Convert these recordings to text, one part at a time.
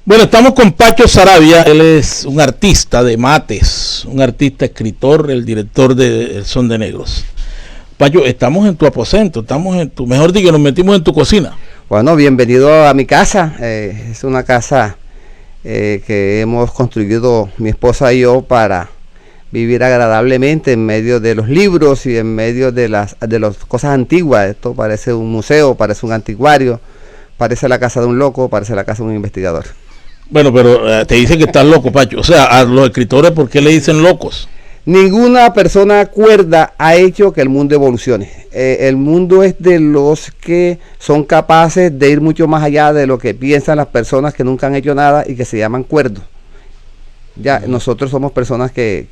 Bueno, estamos con Pacho Saravia. Él es un artista de mates, un artista, escritor, el director de El Son de Negros. Pacho, estamos en tu aposento, estamos en tu, mejor dicho, nos metimos en tu cocina. Bueno, bienvenido a mi casa. Es una casa que hemos construido mi esposa y yo para vivir agradablemente en medio de los libros y en medio de las cosas antiguas. Esto parece un museo, parece un anticuario, parece la casa de un loco, parece la casa de un investigador. Bueno, pero te dicen que estás loco, Pacho. O sea, a los escritores, ¿por qué le dicen locos? Ninguna persona cuerda ha hecho que el mundo evolucione. El mundo es de los que son capaces de ir mucho más allá de lo que piensan las personas que nunca han hecho nada y que se llaman cuerdos. Ya, nosotros somos personas que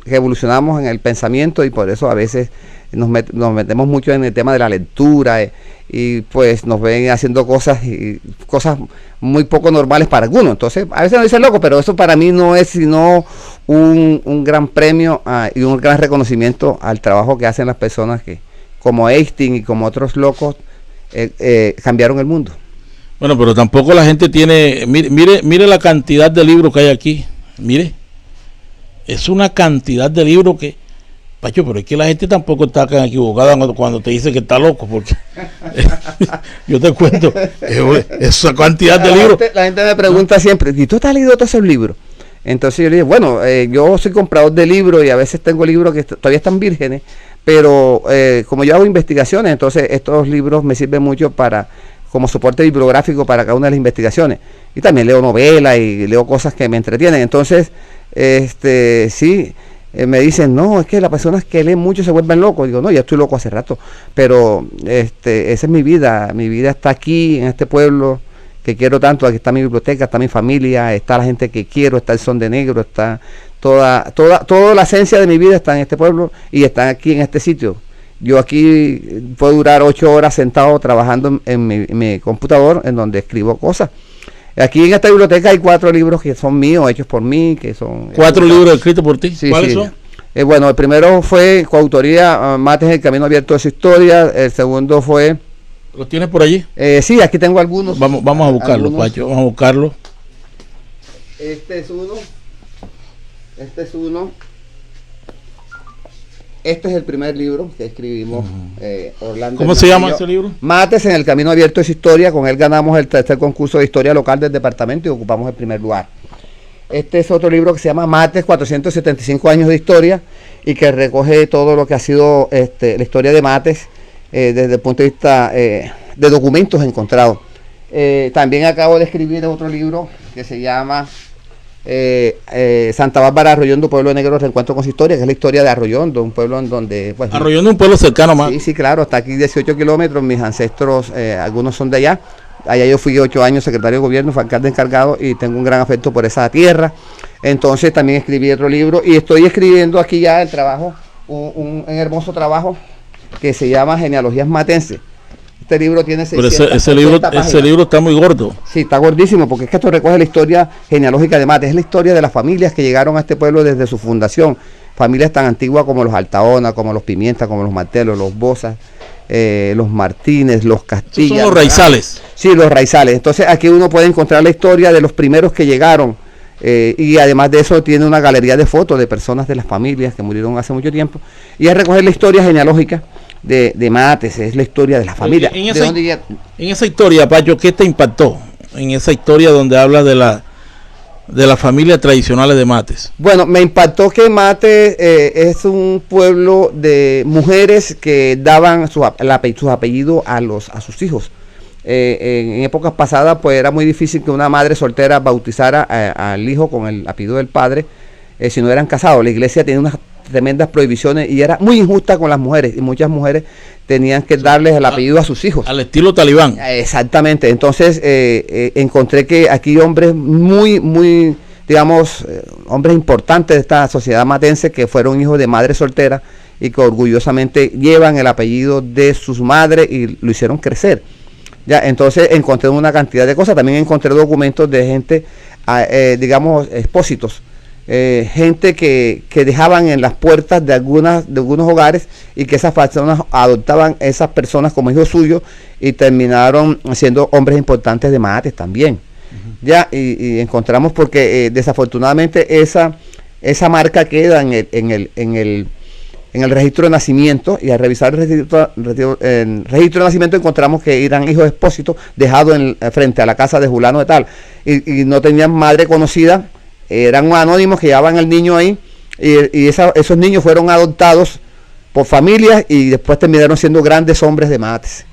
evolucionamos en el pensamiento y por eso a veces nos metemos mucho en el tema de la lectura y pues nos ven haciendo cosas muy poco normales para algunos. Entonces a veces nos dicen loco, pero eso para mí no es sino un gran premio y un gran reconocimiento al trabajo que hacen las personas que, como Einstein y como otros locos, cambiaron el mundo. Bueno, pero tampoco la gente tiene, mire la cantidad de libros que hay aquí. Mire, es una cantidad de libros que, Pacho, pero es que la gente tampoco está equivocada cuando te dice que está loco, porque yo te cuento, esa cantidad de libros. La gente me pregunta siempre, ¿y tú te has leído todos esos libros? Entonces yo le digo, bueno, yo soy comprador de libros y a veces tengo libros que todavía están vírgenes, pero como yo hago investigaciones, entonces estos libros me sirven mucho como soporte bibliográfico para cada una de las investigaciones. Y también leo novelas y leo cosas que me entretienen. Entonces, sí, me dicen, no, es que las personas que leen mucho se vuelven locos. Digo, no, ya estoy loco hace rato. Pero esa es mi vida está aquí, en este pueblo que quiero tanto. Aquí está mi biblioteca, está mi familia, está la gente que quiero, está el Son de Negro, está toda la esencia de mi vida está en este pueblo y está aquí en este sitio. Yo aquí puedo durar 8 horas sentado trabajando en mi computador, en donde escribo cosas. Aquí en esta biblioteca hay 4 libros que son míos, hechos por mí, que son... 4 libros escritos por ti. Sí, ¿Cuáles sí. son? Bueno, el primero fue coautoría, Mates, el camino abierto de su historia. El segundo fue... ¿Los tienes por allí? Sí, aquí tengo algunos. Vamos a buscarlo, Pacho, vamos a buscarlo. Este es uno. Este es el primer libro que escribimos, Orlando. ¿Cómo se llama ese libro? Mates en el camino abierto de su historia. Con él ganamos el tercer concurso de historia local del departamento y ocupamos el primer lugar. Este es otro libro que se llama Mates, 475 años de historia, y que recoge todo lo que ha sido la historia de Mates desde el punto de vista de documentos encontrados. También acabo de escribir otro libro que se llama Santa Bárbara, Arroyondo, pueblo negro, reencuentro con su historia, que es la historia de Arroyondo, un pueblo en donde... Pues, Arroyondo, un pueblo cercano más. Sí, claro, hasta aquí 18 kilómetros, mis ancestros, algunos son de allá. Allá yo fui 8 años secretario de gobierno, fui alcalde encargado y tengo un gran afecto por esa tierra. Entonces también escribí otro libro y estoy escribiendo aquí ya el trabajo, un hermoso trabajo que se llama Genealogías Matenses. Este libro tiene 600 ese libro está muy gordo. Sí, está gordísimo, porque es que esto recoge la historia genealógica de Mates, es la historia de las familias que llegaron a este pueblo desde su fundación, familias tan antiguas como los Altaona, como los Pimienta, como los Martelos, los Bozas, los Martínez, los Castilla. Son los raizales. Sí, los raizales. Entonces aquí uno puede encontrar la historia de los primeros que llegaron, y además de eso tiene una galería de fotos de personas de las familias que murieron hace mucho tiempo, y es recoger la historia genealógica de Mates, es la historia de la familia. En esa historia, Pacho, ¿qué te impactó? En esa historia donde habla de las familias tradicionales de Mates. Bueno, me impactó que Mates es un pueblo de mujeres que daban sus apellidos a sus hijos. En épocas pasadas pues era muy difícil que una madre soltera bautizara al hijo con el apellido del padre si no eran casados. La iglesia tenía unas tremendas prohibiciones y era muy injusta con las mujeres, y muchas mujeres tenían que darles el apellido a sus hijos. Al estilo talibán. Exactamente. Entonces encontré que aquí hombres muy, digamos, hombres importantes de esta sociedad matense que fueron hijos de madres solteras y que orgullosamente llevan el apellido de sus madres y lo hicieron crecer. Ya, entonces encontré una cantidad de cosas. También encontré documentos de gente, digamos, expósitos, gente que dejaban en las puertas de algunos hogares y que esas personas adoptaban esas personas como hijos suyos y terminaron siendo hombres importantes de Mates también. ya, y encontramos porque desafortunadamente esa marca queda en el registro de nacimiento, y al revisar el registro de nacimiento encontramos que eran hijos de Expósito dejados frente a la casa de Julano de tal, y no tenían madre conocida, eran anónimos que llevaban al niño ahí, y esos niños fueron adoptados por familias y después terminaron siendo grandes hombres de Mates.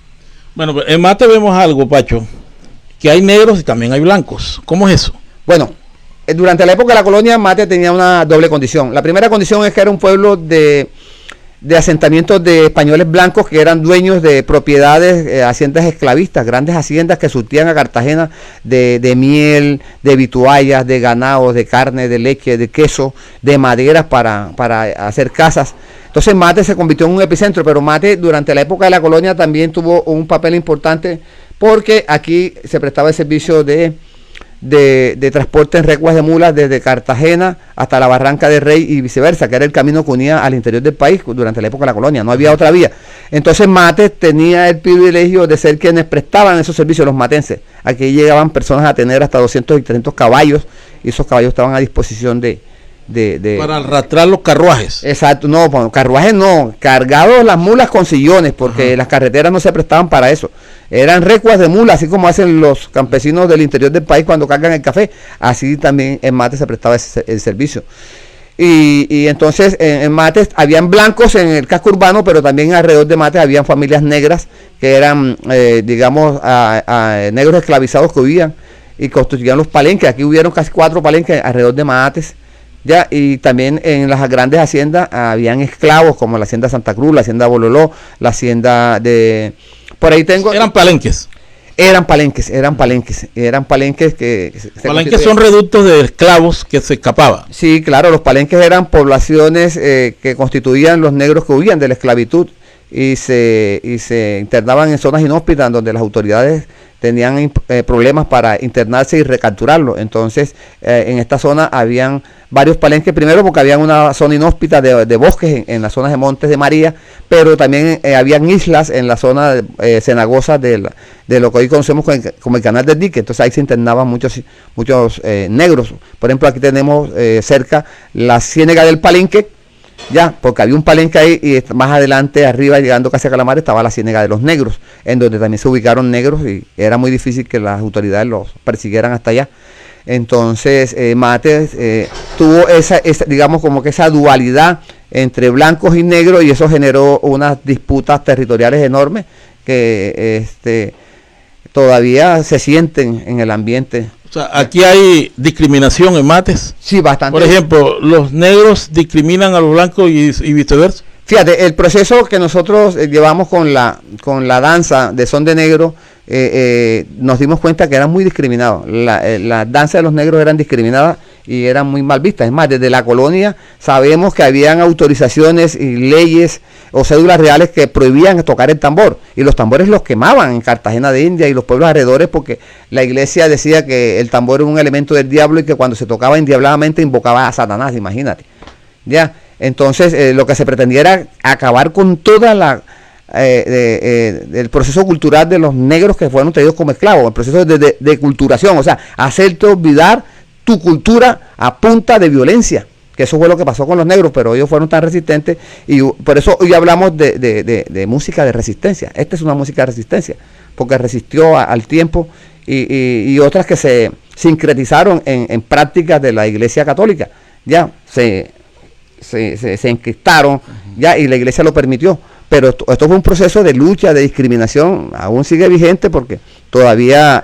Bueno, en Mate vemos algo, Pacho, que hay negros y también hay blancos. ¿Cómo es eso? Bueno, durante la época de la colonia, Mate tenía una doble condición. La primera condición es que era un pueblo de asentamientos de españoles blancos que eran dueños de propiedades, haciendas esclavistas, grandes haciendas que surtían a Cartagena de miel, de vituallas, de ganados, de carne, de leche, de queso, de maderas para hacer casas. Entonces Mate se convirtió en un epicentro, pero Mate durante la época de la colonia también tuvo un papel importante porque aquí se prestaba el servicio de transporte en recuas de mulas desde Cartagena hasta la Barranca del Rey y viceversa, que era el camino que unía al interior del país durante la época de la colonia, no había otra vía. Entonces Mate tenía el privilegio de ser quienes prestaban esos servicios, los matenses. Aquí llegaban personas a tener hasta 200 y 300 caballos, y esos caballos estaban a disposición para arrastrar los carruajes. Exacto, no, bueno, carruajes no, cargados las mulas con sillones, porque las carreteras no se prestaban para eso. Eran recuas de mulas, así como hacen los campesinos del interior del país cuando cargan el café, así también en Mate se prestaba el servicio. Y entonces en Mate habían blancos en el casco urbano, pero también alrededor de Mate habían familias negras que eran, digamos, negros esclavizados que vivían y constituían los palenques. Aquí hubieron casi 4 palenques alrededor de Mates. Ya, y también en las grandes haciendas habían esclavos como la hacienda Santa Cruz, la hacienda Bololó, la hacienda de... Por ahí tengo... Eran palenques. Eran palenques que... Palenques son reductos de esclavos que se escapaban. Sí, claro, los palenques eran poblaciones que constituían los negros que huían de la esclavitud y se internaban en zonas inhóspitas donde las autoridades tenían problemas para internarse y recapturarlo. Entonces, en esta zona habían varios palenques, primero porque había una zona inhóspita de bosques en las zonas de Montes de María, pero también habían islas en la zona cenagosa de lo que hoy conocemos como el Canal del Dique. Entonces ahí se internaban muchos negros. Por ejemplo, aquí tenemos cerca la Ciénega del Palenque, ya, porque había un palenque ahí, y más adelante, arriba, llegando casi a Calamar, estaba la Ciénega de los Negros, en donde también se ubicaron negros y era muy difícil que las autoridades los persiguieran hasta allá. Entonces Mate tuvo esa, digamos, como que esa dualidad entre blancos y negros, y eso generó unas disputas territoriales enormes que todavía se sienten en el ambiente. O sea, aquí hay discriminación en Mates. Sí, bastante. Por ejemplo, los negros discriminan a los blancos y viceversa. Fíjate, el proceso que nosotros llevamos con la danza de son de negro, nos dimos cuenta que eran muy discriminados. La danza de los negros eran discriminadas y eran muy mal vistas. Es más, desde la colonia sabemos que habían autorizaciones y leyes o cédulas reales que prohibían tocar el tambor, y los tambores los quemaban en Cartagena de India y los pueblos alrededores, porque la iglesia decía que el tambor era un elemento del diablo y que cuando se tocaba endiabladamente invocaba a Satanás, imagínate. Ya, entonces lo que se pretendía era acabar con toda el proceso cultural de los negros que fueron traídos como esclavos, el proceso de culturación, o sea, hacerte olvidar tu cultura a punta de violencia, que eso fue lo que pasó con los negros, pero ellos fueron tan resistentes, y por eso hoy hablamos de música de resistencia. Esta es una música de resistencia, porque resistió al tiempo, y otras que se sincretizaron en prácticas de la Iglesia Católica, ya se encristaron, ya, y la Iglesia lo permitió. Pero esto fue un proceso de lucha, de discriminación, aún sigue vigente, porque todavía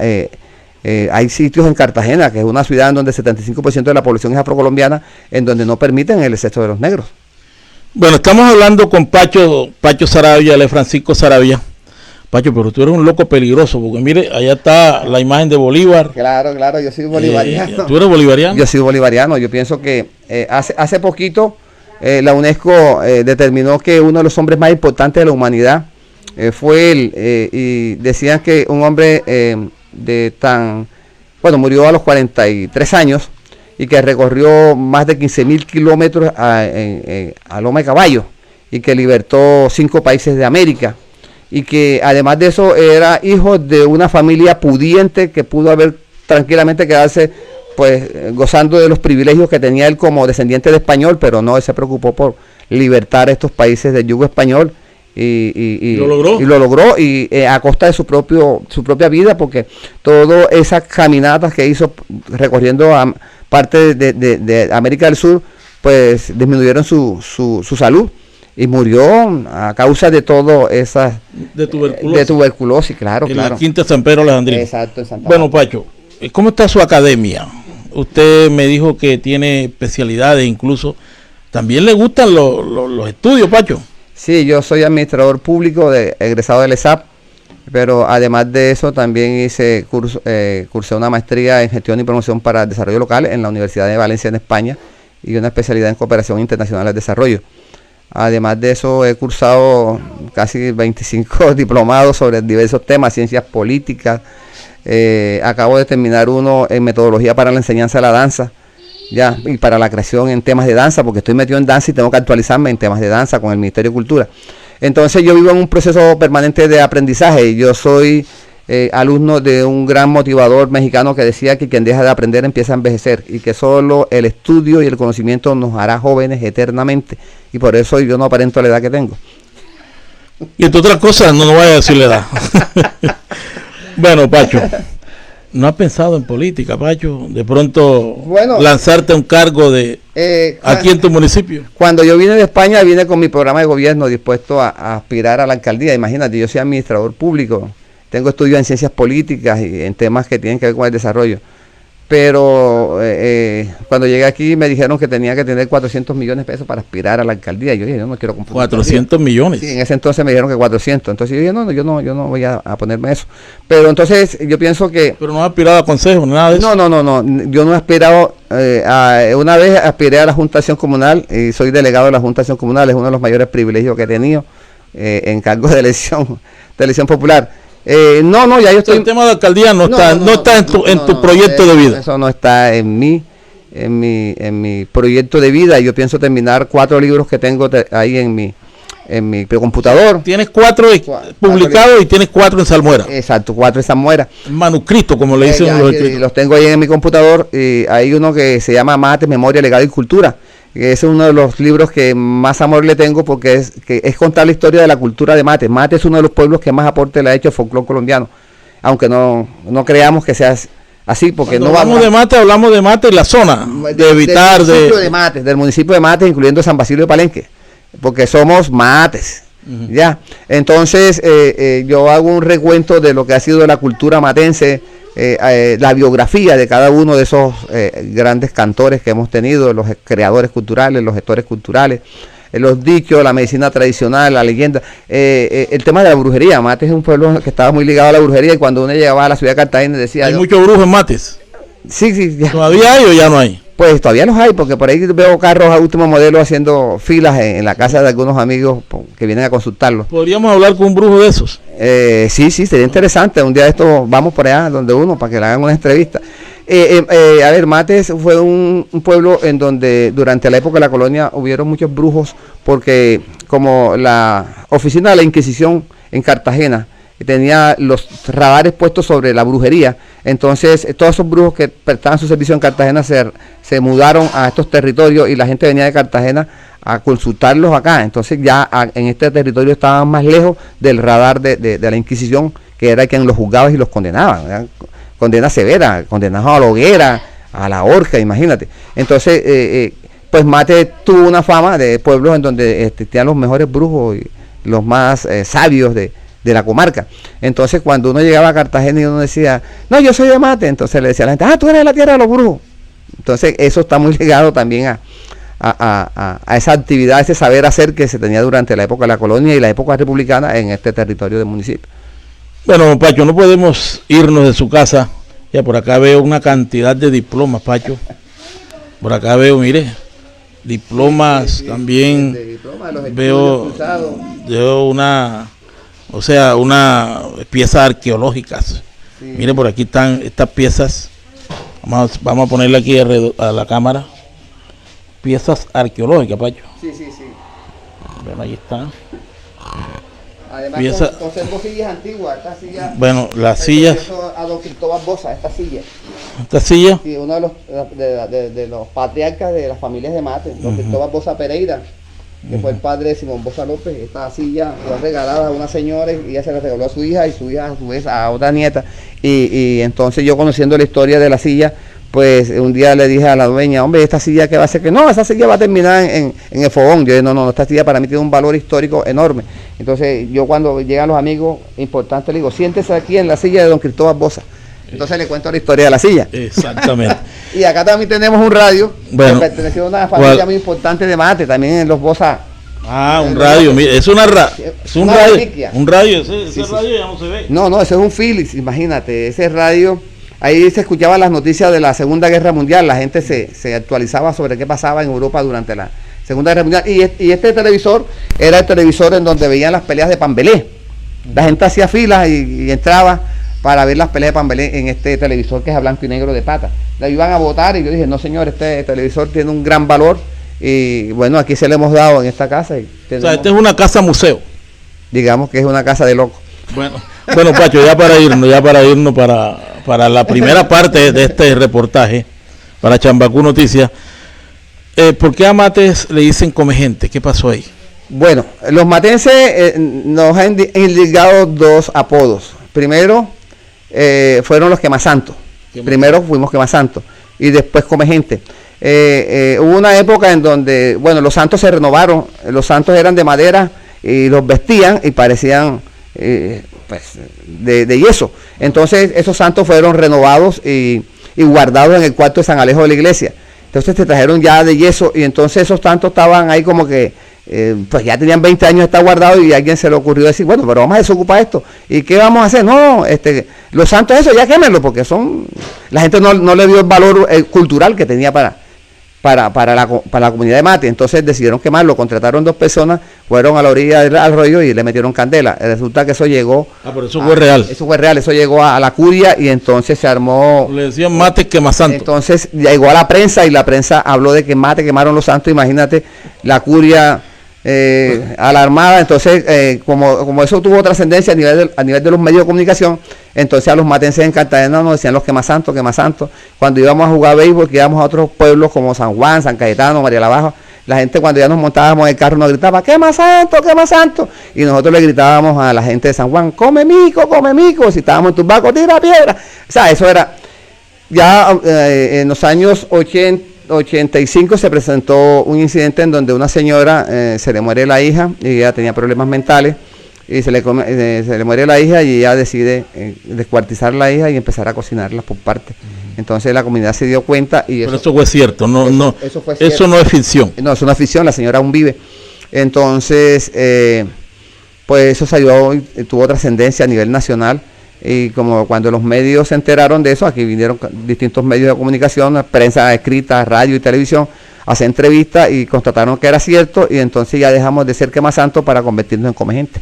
hay sitios en Cartagena, que es una ciudad en donde el 75% de la población es afrocolombiana, en donde no permiten el exceso de los negros. Bueno, estamos hablando con Pacho Saravia, él es Francisco Saravia. Pacho, pero tú eres un loco peligroso, porque mire, allá está la imagen de Bolívar. Claro, yo soy bolivariano. ¿Tú eres bolivariano? Yo soy bolivariano. Yo pienso que hace poquito la UNESCO determinó que uno de los hombres más importantes de la humanidad fue él, y decían que un hombre murió a los 43 años y que recorrió más de 15.000 kilómetros a loma de caballo, y que libertó 5 países de América, y que además de eso era hijo de una familia pudiente que pudo haber tranquilamente quedarse pues gozando de los privilegios que tenía él como descendiente de español, pero no, él se preocupó por libertar a estos países del yugo español y lo logró y a costa de su propia vida, porque todas esas caminatas que hizo recorriendo a parte de América del Sur, pues disminuyeron su salud y murió a causa de todo esas de tuberculosis, claro, en claro. la Quinta San Pedro Alejandrino. Exacto, en Santa Bueno, Pacho, ¿cómo está su academia? Usted me dijo que tiene especialidades, incluso también le gustan los estudios, Pacho. Sí, yo soy administrador público egresado del ESAP, pero además de eso también cursé una maestría en gestión y promoción para el desarrollo local en la Universidad de Valencia en España y una especialidad en cooperación internacional al desarrollo. Además de eso he cursado casi 25 diplomados sobre diversos temas, ciencias políticas. Acabo de terminar uno en metodología para la enseñanza de la danza, ya, y para la creación en temas de danza, porque estoy metido en danza y tengo que actualizarme en temas de danza con el Ministerio de Cultura. Entonces yo vivo en un proceso permanente de aprendizaje. Yo soy alumno de un gran motivador mexicano que decía que quien deja de aprender empieza a envejecer y que solo el estudio y el conocimiento nos hará jóvenes eternamente, y por eso yo no aparento la edad que tengo. Y entre otras cosas, no vaya a decir la edad. Bueno, Pacho, ¿no has pensado en política, Pacho? De pronto lanzarte a un cargo de aquí en tu municipio. Cuando yo vine de España, vine con mi programa de gobierno dispuesto a aspirar a la alcaldía. Imagínate, yo soy administrador público, tengo estudios en ciencias políticas y en temas que tienen que ver con el desarrollo. Pero cuando llegué aquí me dijeron que tenía que tener 400 millones de pesos para aspirar a la alcaldía. Yo dije, yo no quiero comprar 400 millones. Sí, en ese entonces me dijeron que 400. Entonces yo dije, yo no voy a ponerme eso. Pero entonces yo pienso que... Pero no has aspirado a consejo, nada de eso. No. Yo no he aspirado... una vez aspiré a la Junta de Acción Comunal y soy delegado de la Junta de Acción Comunal. Es uno de los mayores privilegios que he tenido en cargos de elección popular. Ya yo estoy... El tema de alcaldía no está en tu proyecto de vida. Eso no está en mi proyecto de vida. Yo pienso terminar 4 libros que tengo ahí en mi computador. Tienes 4 publicados y tienes 4 en salmuera. Exacto, 4 en salmuera. Manuscrito, como le dicen los escritos. Los tengo ahí en mi computador y hay uno que se llama Mates, Memoria, Legado y Cultura. Ese es uno de los libros que más amor le tengo porque es contar la historia de la cultura de Mate. Mate es uno de los pueblos que más aporte le ha hecho al folclore colombiano, aunque no creamos que sea así, porque cuando hablamos de Mate en la zona, de evitar del municipio de Mate, incluyendo San Basilio de Palenque, porque somos mates. Ya, entonces yo hago un recuento de lo que ha sido la cultura matense, la biografía de cada uno de esos grandes cantores que hemos tenido, los creadores culturales, los gestores culturales, los dichos, la medicina tradicional, la leyenda, el tema de la brujería. Mate es un pueblo que estaba muy ligado a la brujería y cuando uno llegaba a la ciudad de Cartagena decía... ¿Hay muchos brujos en Mates? Sí. Ya. ¿Todavía hay o ya no hay? Pues todavía los hay, porque por ahí veo carros a último modelo haciendo filas en la casa de algunos amigos que vienen a consultarlos. ¿Podríamos hablar con un brujo de esos? Sí, sería interesante. Un día de esto vamos por allá donde uno para que le hagan una entrevista. A ver, Mates fue un pueblo en donde durante la época de la colonia hubieron muchos brujos, porque como la oficina de la Inquisición en Cartagena tenía los radares puestos sobre la brujería, entonces todos esos brujos que prestaban su servicio en Cartagena se mudaron a estos territorios y la gente venía de Cartagena a consultarlos acá. Entonces ya en este territorio estaban más lejos del radar de la Inquisición, que era quien los juzgaba y los condenaba, ¿verdad? Condena severa, condenados a la hoguera, a la horca, imagínate. Entonces pues Mate tuvo una fama de pueblos en donde existían los mejores brujos y los más sabios de la comarca. Entonces cuando uno llegaba a Cartagena y uno decía, no, yo soy de Mate, entonces le decía a la gente, tú eres de la tierra de los brujos. Entonces eso está muy ligado también a esa actividad, ese saber hacer que se tenía durante la época de la colonia y la época republicana en este territorio del municipio. Bueno, Pacho, no podemos irnos de su casa. Ya por acá veo una cantidad de diplomas, Pacho. Por acá veo, mire, diplomas también. Veo una piezas arqueológicas. Sí. Mire, por aquí están estas piezas. Vamos a ponerle aquí a la cámara. Piezas arqueológicas, Pacho. Sí. Bueno, ahí están. Además, conservo sillas antiguas. Esta silla. Bueno, las sillas. A don Cristóbal Bosa, esta silla. Esta silla. Sí, uno de los patriarcas de las familias de Mate, don Cristóbal Bosa Pereira, que fue el padre de Simón Bosa López. Esta silla fue regalada a una señora y ella se la regaló a su hija y su hija a su vez a otra nieta. Y entonces yo, conociendo la historia de la silla, pues un día le dije a la dueña, hombre, esta silla que va a ser, que no, esa silla va a terminar en el fogón. Yo dije, no, esta silla para mí tiene un valor histórico enorme. Entonces yo, cuando llegan los amigos importantes, le digo, siéntese aquí en la silla de don Cristóbal Bosa. Entonces le cuento la historia de la silla. Exactamente. Y acá también tenemos un radio, bueno, que perteneció a una familia muy importante de Mate, también en los Bosa. Un radio, mira, es un radio, ese sí. radio ya no se ve. No, eso es un Philips, imagínate, ese radio. Ahí se escuchaban las noticias de la Segunda Guerra Mundial, la gente se actualizaba sobre qué pasaba en Europa durante la Segunda Guerra Mundial. Y este televisor era el televisor en donde veían las peleas de Pambelé. La gente hacía filas y entraba para ver las peleas de Pambelé en este televisor que es a blanco y negro de pata. La iban a votar y yo dije, no señor, este televisor tiene un gran valor. Y bueno, aquí se le hemos dado en esta casa. O sea, esta es una casa museo. Digamos que es una casa de locos. Bueno, Pacho, ya para irnos para la primera parte de este reportaje, para Chambacú Noticias, ¿por qué a Mates le dicen come gente? ¿Qué pasó ahí? Bueno, los matenses nos han indicado dos apodos. Primero, fueron los quemasantos. Primero fuimos quemasantos y después come gente. Hubo una época en donde, bueno, los santos se renovaron. Los santos eran de madera y los vestían y parecían de yeso. Entonces esos santos fueron renovados y guardados en el cuarto de San Alejo de la iglesia. Entonces se trajeron ya de yeso y entonces esos santos estaban ahí como que pues ya tenían 20 años de estar guardados y a alguien se le ocurrió decir, bueno, pero vamos a desocupar esto. ¿Y qué vamos a hacer? No, los santos eso ya quémenlo, porque la gente no le dio el valor cultural que tenía para la comunidad de Mate. Entonces decidieron quemarlo, contrataron 2 personas, fueron a la orilla del arroyo y le metieron candela. Resulta que eso llegó... pero eso fue real. Eso fue real, eso llegó a la curia y entonces se armó... Le decían Mate quemasanto. Entonces llegó a la prensa y la prensa habló de que Mate quemaron los santos. Imagínate, la curia alarmada. Entonces como eso tuvo trascendencia a nivel de los medios de comunicación, entonces a los matenses en Cartagena nos decían los quemasantos. Cuando íbamos a jugar béisbol, que íbamos a otros pueblos como San Juan, San Cayetano, María la Baja, la gente cuando ya nos montábamos en el carro nos gritaba quemasanto, y nosotros le gritábamos a la gente de San Juan, come mico, si estábamos en Turbaco, tira piedra. O sea, eso era ya en los años 85 se presentó un incidente en donde una señora se le muere la hija y ella tenía problemas mentales y se le muere la hija y ella decide descuartizar la hija y empezar a cocinarla por partes. Entonces la comunidad se dio cuenta y pero eso fue cierto, eso fue cierto. Eso no es ficción. No, es una ficción, la señora aún vive. Entonces, pues eso salió y tuvo trascendencia a nivel nacional. Y como cuando los medios se enteraron de eso, aquí vinieron distintos medios de comunicación, prensa escrita, radio y televisión, a hacer entrevistas y constataron que era cierto y entonces ya dejamos de ser quemasantos para convertirnos en come gente.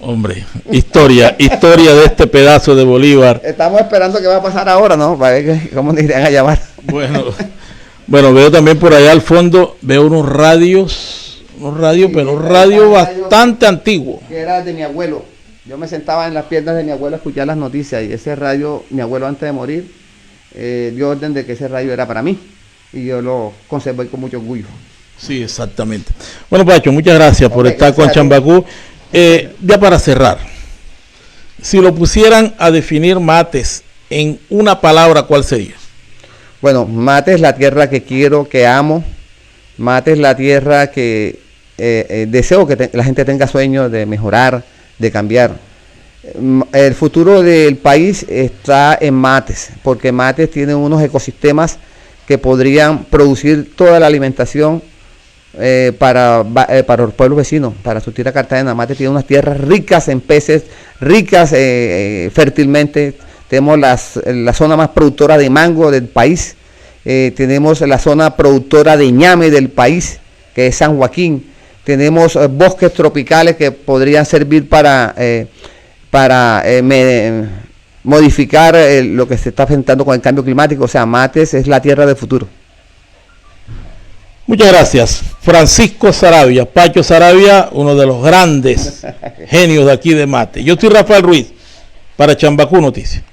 Hombre, historia de este pedazo de Bolívar. Estamos esperando qué va a pasar ahora, ¿no? Para ver cómo nos irán a llamar. Bueno, veo también por allá al fondo, veo unos radios, pero un radio bastante antiguo. Que era de mi abuelo. Yo me sentaba en las piernas de mi abuelo a escuchar las noticias y ese radio, mi abuelo antes de morir, dio orden de que ese radio era para mí y yo lo conservo con mucho orgullo. Sí, exactamente. Bueno, Pacho, muchas gracias por estar con Chambacú. Ya para cerrar, si lo pusieran a definir Mates en una palabra, ¿cuál sería? Bueno, Mate es la tierra que quiero, que amo. Mate es la tierra que deseo que la gente tenga sueños de mejorar, de cambiar. El futuro del país está en Mates, porque Mates tiene unos ecosistemas que podrían producir toda la alimentación para los pueblos vecinos, para surtir a Cartagena. Mate tiene unas tierras ricas en peces, ricas fértilmente. Tenemos la zona más productora de mango del país. Tenemos la zona productora de ñame del país, que es San Joaquín. Tenemos bosques tropicales que podrían servir para modificar lo que se está enfrentando con el cambio climático. O sea, Mates es la tierra del futuro. Muchas gracias. Francisco Saravia, Pacho Saravia, uno de los grandes genios de aquí de Mate. Yo soy Rafael Ruiz para Chambacú Noticias.